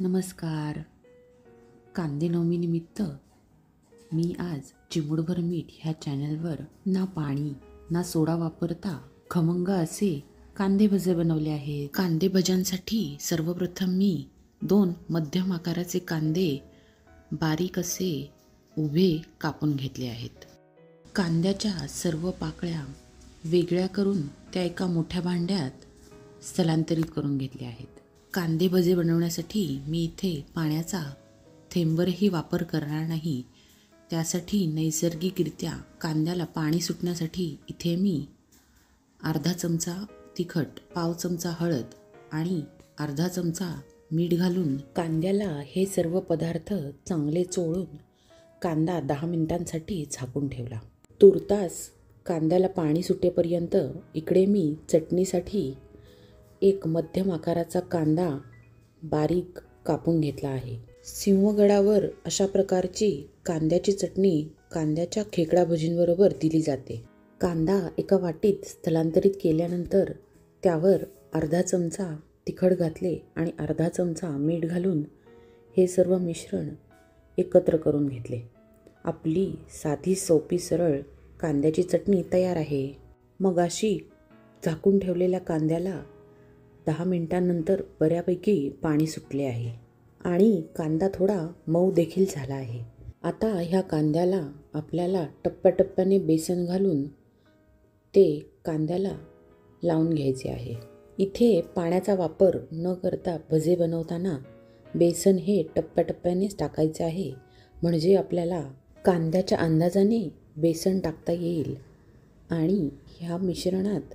नमस्कार. कांदे नवमीनिमित्त मी आज चिमूटभर मीठ ह्या चॅनलवर ना पाणी ना सोडा वापरता खमंग असे कांदे भजे बनवले आहेत. कांदे भज्यांसाठी सर्वप्रथम मी 2 मध्यम आकाराचे कांदे बारीक असे उभे कापून घेतले आहेत. कांद्याच्या सर्व पाकळ्या वेगळ्या करून त्या एका मोठ्या भांड्यात स्थलांतरित करून घेतल्या आहेत. कांदे भजे बनवण्यासाठी मी इथे पाण्याचा थेंबरही वापर करणार नाही. त्यासाठी नैसर्गिकरित्या कांद्याला पाणी सुटण्यासाठी इथे मी अर्धा चमचा तिखट, पाव चमचा हळद आणि अर्धा चमचा मीठ घालून कांद्याला हे सर्व पदार्थ चांगले चोळून कांदा 10 मिनिटांसाठी झाकून ठेवला. तुर्तास कांद्याला पाणी सुटेपर्यंत इकडे मी चटणीसाठी एक मध्यम आकाराचा कांदा बारीक कापून घेतला आहे. सिंहगडावर अशा प्रकारची कांद्याची चटणी कांद्याच्या खेकडा भजींबरोबर दिली जाते. कांदा एका वाटीत स्थलांतरित केल्यानंतर त्यावर अर्धा चमचा तिखट घातले आणि अर्धा चमचा मीठ घालून हे सर्व मिश्रण एकत्र करून घेतले. आपली साधी सोपी सरळ कांद्याची चटणी तयार आहे. मग अशी झाकून ठेवलेल्या कांद्याला 10 मिनिटांनंतर बऱ्यापैकी पाणी सुटले आहे आणि कांदा थोडा मऊ देखील झाला आहे. आता ह्या कांद्याला आपल्याला टप्प्याटप्प्याने बेसन घालून ते कांद्याला लावून घ्यायचे आहे. इथे पाण्याचा वापर न करता भजे बनवताना बेसन हे टप्प्याटप्प्यानेच टाकायचे आहे, म्हणजे आपल्याला कांद्याच्या अंदाजाने बेसन टाकता येईल आणि ह्या मिश्रणात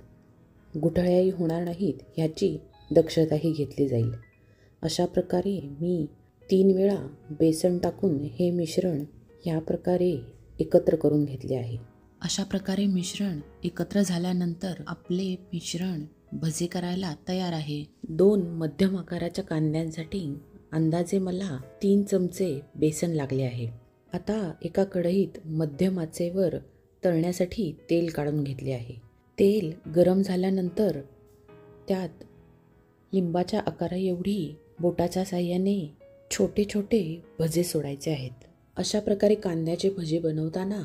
गुठळ्याही होणार नाहीत ह्याची दक्षताही घेतली जाईल. अशा प्रकारे मी 3 वेळा बेसन टाकून हे मिश्रण ह्या प्रकारे एकत्र करून घेतले आहे. अशा प्रकारे मिश्रण एकत्र झाल्यानंतर आपले मिश्रण भजे करायला तयार आहे. 2 मध्यम आकाराच्या कांद्यांसाठी अंदाजे मला 3 चमचे बेसन लागले आहे. आता एका कढईत मध्यम आचेवर तळण्यासाठी तेल काढून घेतले आहे. तेल गरम झाल्यानंतर त्यात लिंबाच्या आकारा एवढी बोटाच्या साहाय्याने छोटे छोटे भजे सोडायचे आहेत. अशा प्रकारे कांद्याचे भजे बनवताना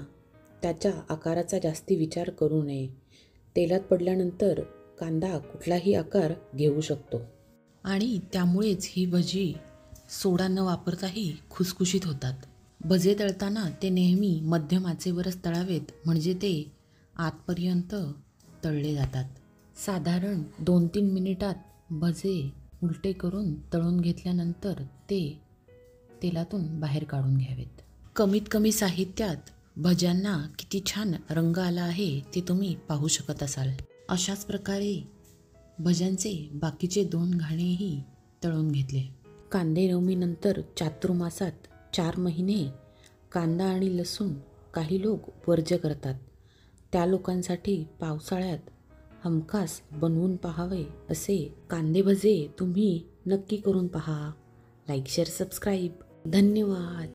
त्याच्या आकाराचा जास्ती विचार करू नये. तेलात पडल्यानंतर कांदा कुठलाही आकार घेऊ शकतो आणि त्यामुळेच ही भजी सोडा न वापरताही खुसखुशीत होतात. भजे तळताना ते नेहमी मध्यम आचेवरच तळावेत, म्हणजे ते आतपर्यंत तळले जातात. साधारण 2-3 मिनिटात भजे उलटे करून तळून घेतल्यानंतर ते तेलातून बाहेर काढून घ्यावेत. कमीत कमी साहित्यात भज्यांना किती छान रंग आला आहे ते तुम्ही पाहू शकत असाल. अशाच प्रकारे भज्यांचे बाकीचे 2 घाणेही तळून घेतले. कांदे नवमीनंतर चातुर्मासात 4 महिने कांदा आणि लसूण काही लोक वर्ज्य करतात. त्या लोकांसाठी पावसाळ्यात हमखास बनवून पाहावे असे कांदे भजे तुम्ही नक्की करून पहा. Like, share, subscribe. धन्यवाद.